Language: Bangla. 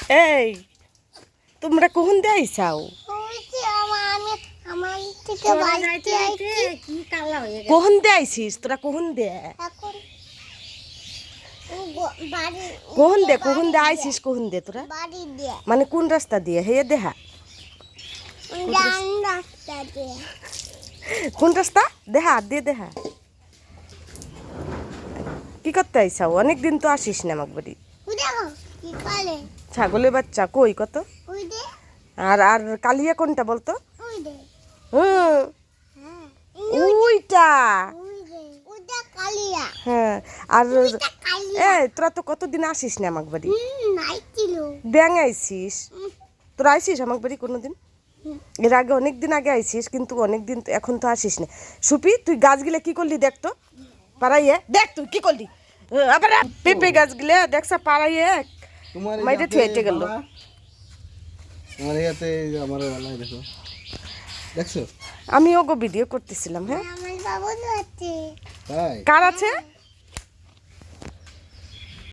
এই তোমরা কখন দিয়ে আইসাও? কখন দিয়ে আইসিস তোরা? কখন দে কখন দে আইসিস? কখন দে তোরা? মানে কোন রাস্তা দিয়ে? হে দেহা কোন রাস্তা দেহা দিয়ে দেহা। কি করতে আইসাও? অনেকদিন তো আসিস না আমার বাড়ি। ছাগলের বাচ্চা কই কত? আর আর কালিয়া কোনটা বলতো? হুম ওইটা। হ্যাঁ আর তোরা তো কতদিন আসিস না আমার বাড়ি। ব্যাং আইসিস? তোরা আইসিস আমার বাড়ি কোনোদিন? এর আগে অনেকদিন আগে আইসিস, কিন্তু অনেকদিন এখন তো আসিস না। সুপি তুই গাছগুলো কি করলি দেখ তো, পাড়াইয়ে দেখ তুই কি করলি। আবার পেঁপে গাছগুলো দেখছ পাড়াইয়ে মাইটা থুয়েটে গেল। আমি ওগো ভিডিও করতেছিলাম। হ্যাঁ কার আছে?